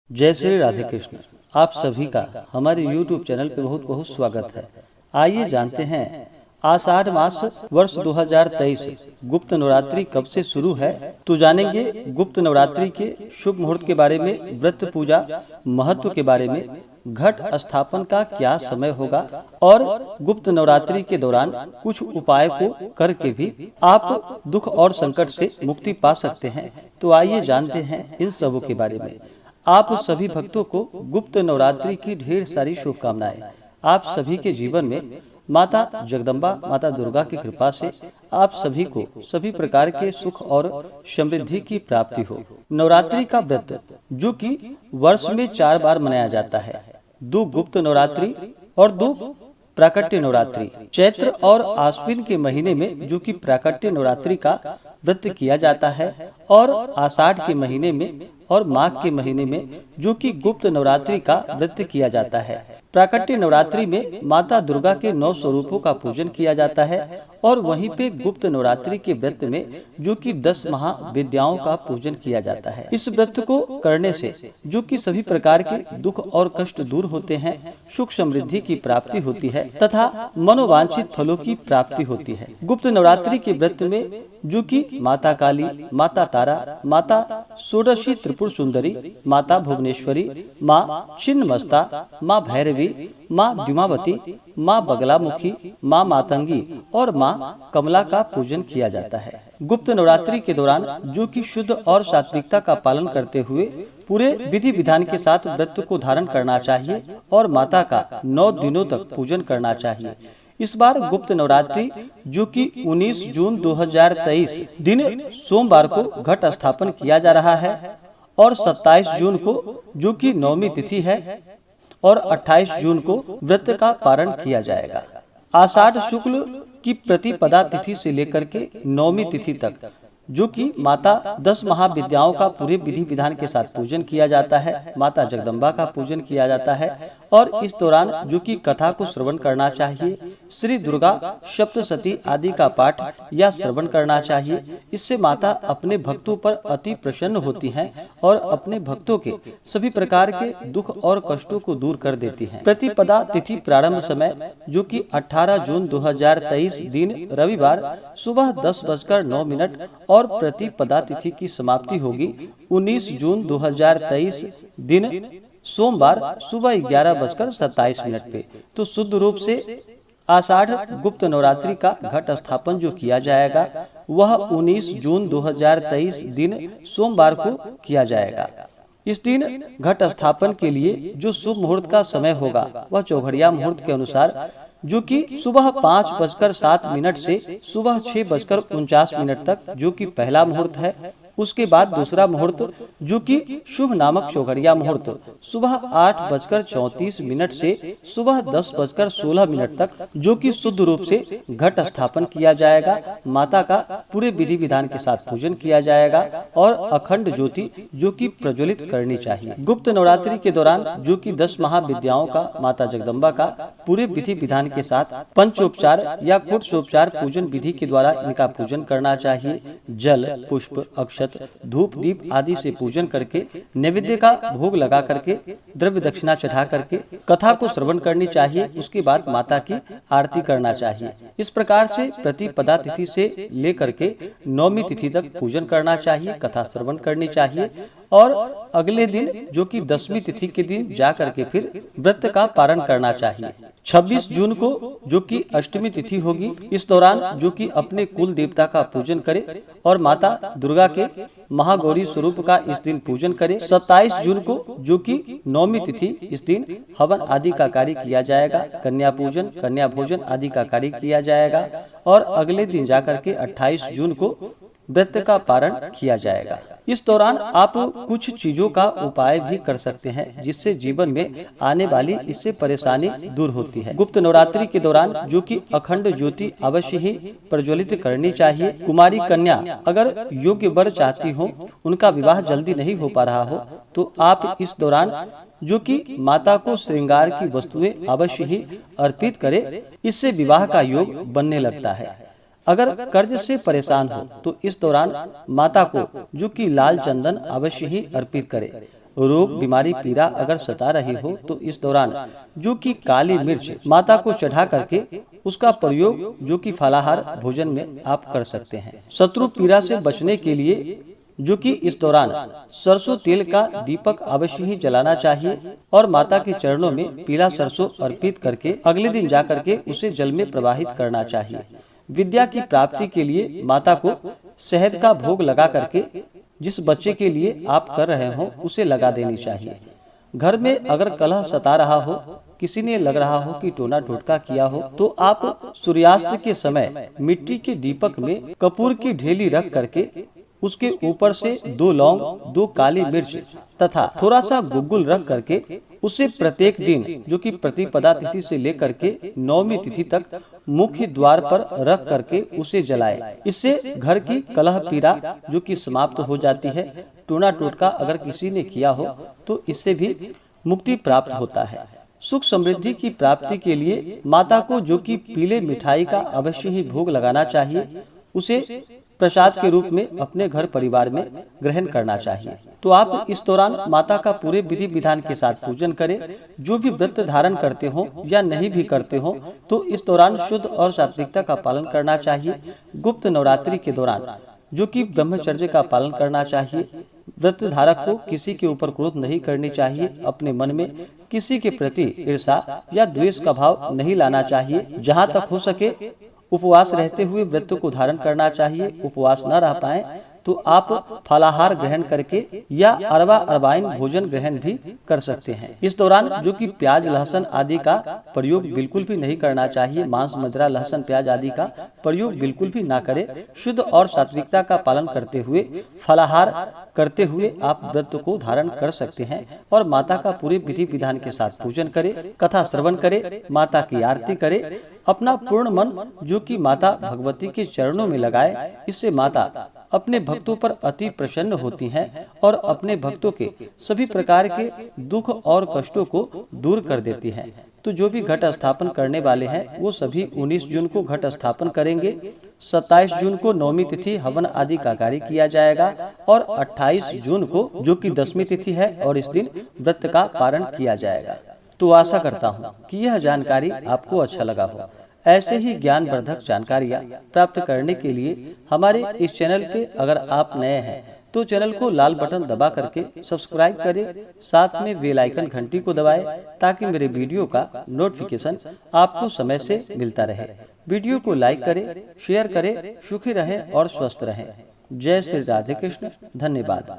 जय श्री राधे कृष्ण। आप सभी का हमारे YouTube चैनल पे बहुत बहुत स्वागत है। आइए जानते हैं आषाढ़ मास वर्ष 2023 गुप्त नवरात्रि कब से शुरू है। तो जानेंगे गुप्त नवरात्रि के शुभ मुहूर्त के बारे में, व्रत पूजा महत्व के बारे में, घट स्थापन का क्या समय होगा और गुप्त नवरात्रि के दौरान कुछ उपाय को करके भी आप दुख और संकट से मुक्ति पा सकते हैं। तो आइए जानते हैं इन सबों के बारे में। आप सभी भक्तों को गुप्त नवरात्रि की ढेर सारी शुभकामनाएं। आप सभी के जीवन में माता जगदम्बा, माता दुर्गा की कृपा से आप सभी को सभी प्रकार के सुख और समृद्धि की प्राप्ति हो। नवरात्रि का व्रत जो कि वर्ष में 4 बार मनाया जाता है, 2 गुप्त नवरात्रि और 2 प्राकट्य नवरात्रि। चैत्र और आश्विन के महीने में जो कि प्राकट्य नवरात्रि का व्रत किया जाता है और आषाढ़ के महीने में और माघ के महीने में जो कि गुप्त नवरात्रि का व्रत किया जाता है। प्राकट्य नवरात्रि में माता दुर्गा के 9 स्वरूपों का पूजन किया जाता है और वहीं पे गुप्त नवरात्रि के व्रत में जो कि 10 महाविद्याओं का पूजन किया जाता है। इस व्रत को करने से जो कि सभी प्रकार के दुख और कष्ट दूर होते हैं, सुख समृद्धि की प्राप्ति होती है तथा मनोवांछित फलों की प्राप्ति होती है। गुप्त नवरात्रि के व्रत में जो कि माता काली, माता तारा, माता षोडशी त्रिपुर सुंदरी, माता भुवनेश्वरी, माँ छिन्नमस्ता, माँ भैरवी, माँ द्युमावती, माँ बगलामुखी, माँ मातंगी और माँ कमला का पूजन किया जाता है। गुप्त नवरात्रि के दौरान जो कि शुद्ध और सात्विकता का पालन करते हुए पूरे विधि विधान के साथ व्रत को धारण करना चाहिए और माता का 9 दिनों तक पूजन करना चाहिए। इस बार गुप्त नवरात्रि जो कि 19 जून 2023 दिन सोमवार को घट स्थापन किया जा रहा है और 27 जून को जो कि नवमी तिथि है और 28 जून को व्रत का पारण किया जाएगा। आषाढ़ शुक्ल की प्रतिपदा तिथि से लेकर के नवमी तिथि तक जो कि माता 10 महाविद्याओं का पूरे विधि विधान के साथ पूजन किया जाता है। माता जगदम्बा का पूजन किया जाता है और इस दौरान जो कि कथा को श्रवण करना चाहिए, श्री दुर्गा सप्तशती आदि का पाठ या श्रवण करना चाहिए। इससे माता अपने भक्तों पर अति प्रसन्न होती हैं और अपने भक्तों के सभी प्रकार के दुख और कष्टों को दूर कर देती हैं। प्रतिपदा तिथि प्रारंभ समय जो कि 18 जून 2023 दिन रविवार सुबह 10:09 और प्रतिपदा तिथि की समाप्ति होगी 19 जून 2023 दिन सोमवार सुबह 11:27 पे। तो शुद्ध रूप से आषाढ़ गुप्त नवरात्रि का घट स्थापन जो किया जाएगा वह 19 जून 2023 दिन सोमवार को किया जाएगा। इस दिन घट स्थापन के लिए जो शुभ मुहूर्त का समय होगा वह चौघड़िया मुहूर्त के अनुसार जो कि सुबह 5:07 से सुबह 6:49 तक जो कि पहला मुहूर्त है। उसके बाद दूसरा मुहूर्त जो कि शुभ नामक चौघड़िया मुहूर्त सुबह 8:34 से सुबह 10:16 तक जो कि शुद्ध रूप से घट स्थापन किया जाएगा। माता का पूरे विधि विधान के साथ पूजन किया जाएगा और अखंड ज्योति जो कि प्रज्वलित करनी चाहिए। गुप्त नवरात्रि के दौरान जो कि 10 महाविद्याओं का माता जगदम्बा का पूरे विधि विधान के साथ पंचोपचार या कुटोपचार पूजन विधि के द्वारा इनका पूजन करना चाहिए। जल, पुष्प, अक्षत, धूप, दीप आदि से पूजन करके नैवेद्य का भोग लगा करके द्रव्य दक्षिणा चढ़ा करके कथा को श्रवण करनी चाहिए। उसके बाद माता की आरती करना चाहिए। इस प्रकार से प्रतिपदा तिथि से लेकर के नवमी तिथि तक पूजन करना चाहिए, कथा श्रवण करनी चाहिए और अगले दिन जो कि 10वीं तिथि के दिन जा करके फिर व्रत का पारण करना चाहिए। 26 जून को जो कि अष्टमी तिथि होगी, इस दौरान जो कि अपने कुल देवता का पूजन करे और माता दुर्गा के महागौरी स्वरूप का इस दिन पूजन करे। 27 जून को जो कि नवमी तिथि, इस दिन हवन आदि का कार्य किया जाएगा, कन्या पूजन, कन्या भोजन आदि का कार्य किया जाएगा और अगले दिन जाकर के 28 जून को व्रत का पारण किया जाएगा। इस दौरान आप कुछ चीजों का उपाय भी कर सकते हैं जिससे जीवन में आने वाली इससे परेशानी दूर होती है। गुप्त नवरात्रि के दौरान जो कि अखंड ज्योति अवश्य ही प्रज्वलित करनी चाहिए। कुमारी कन्या अगर योग्य वर चाहती हो, उनका विवाह जल्दी नहीं हो पा रहा हो, तो आप इस दौरान जो कि माता को श्रृंगार की वस्तुएं अवश्य ही अर्पित करें। इससे विवाह का योग बनने लगता है। अगर कर्ज से परेशान हो तो इस दौरान माता को जो कि लाल चंदन अवश्य ही अर्पित करें। रोग बीमारी पीड़ा अगर सता रही हो तो इस दौरान जो कि काली मिर्च माता को चढ़ा करके उसका प्रयोग जो कि फलाहार भोजन में आप कर सकते हैं। शत्रु पीड़ा से बचने के लिए जो कि इस दौरान सरसों तेल का दीपक अवश्य ही जलाना चाहिए और माता के चरणों में पीला सरसों अर्पित करके अगले दिन जाकर के उसे जल में प्रवाहित करना चाहिए। विद्या की प्राप्ति के लिए माता को शहद का भोग लगा करके जिस बच्चे के लिए आप कर रहे हो उसे लगा देनी चाहिए। घर में अगर कलह सता रहा हो, किसी ने लग रहा हो कि टोना टोटका किया हो, तो आप सूर्यास्त के समय मिट्टी के दीपक में कपूर की ढेली रख करके उसके ऊपर से 2 लौंग, 2 काली मिर्च तथा थोड़ा सा गुग्गुल रख करके उसे प्रत्येक दिन जो कि प्रतिपदा तिथि से लेकर के 9वीं तिथि तक मुख्य द्वार पर रख करके उसे जलाए। इससे घर की कलह पीड़ा जो कि समाप्त हो जाती है। टोना टोटका अगर किसी ने किया हो तो इससे भी मुक्ति प्राप्त होता है। सुख समृद्धि की प्राप्ति के लिए माता को जो कि पीले मिठाई का अवश्य ही भोग लगाना चाहिए, उसे प्रसाद के रूप में अपने घर परिवार में ग्रहण करना चाहिए। तो आप इस दौरान माता का पूरे विधि विधान के साथ पूजन करें। जो भी व्रत धारण करते हो या नहीं भी करते हो तो इस दौरान शुद्ध और सात्विकता का पालन करना चाहिए। गुप्त नवरात्रि के दौरान जो कि ब्रह्मचर्य का पालन करना चाहिए। व्रत धारक को किसी के ऊपर क्रोध नहीं करनी चाहिए। अपने मन में किसी के प्रति ईर्ष्या या द्वेष का भाव नहीं लाना चाहिए। जहाँ तक हो सके उपवास रहते हुए व्रत को धारण करना चाहिए। उपवास न रह पाए तो आप फलाहार ग्रहण करके या अरवा अरबाइन भोजन ग्रहण भी कर सकते हैं। इस दौरान जो कि प्याज लहसुन आदि का प्रयोग बिल्कुल भी नहीं करना चाहिए। मांस मदिरा लहसुन प्याज आदि का प्रयोग बिल्कुल भी ना करें। शुद्ध और सात्विकता का पालन करते हुए फलाहार करते हुए आप व्रत को धारण कर सकते हैं और माता का पूरे विधि विधान के साथ पूजन करें, कथा श्रवण करें, माता की आरती करें। अपना पूर्ण मन जो कि माता भगवती के चरणों में लगाए। इससे माता अपने भक्तों पर अति प्रसन्न होती हैं और अपने भक्तों के सभी प्रकार के दुख और कष्टों को दूर कर देती हैं। तो जो भी घट स्थापन करने वाले हैं वो सभी 19 जून को घट स्थापन करेंगे। 27 जून को 9वीं तिथि हवन आदि का कार्य किया जाएगा और 28 जून को जो कि 10वीं तिथि है और इस दिन व्रत का पारण किया जाएगा। तो आशा करता हूँ कि यह जानकारी आपको अच्छा लगा हो। ऐसे ही ज्ञानवर्धक जानकारियाँ प्राप्त करने के लिए हमारे इस चैनल पे अगर आप नए हैं तो चैनल को लाल बटन दबा करके सब्सक्राइब करें, साथ में बेल आइकन घंटी को दबाएं ताकि मेरे वीडियो का नोटिफिकेशन आपको समय से मिलता रहे। वीडियो को लाइक करें, शेयर करें। सुखी रहें और स्वस्थ रहें। जय श्री राधे कृष्ण। धन्यवाद।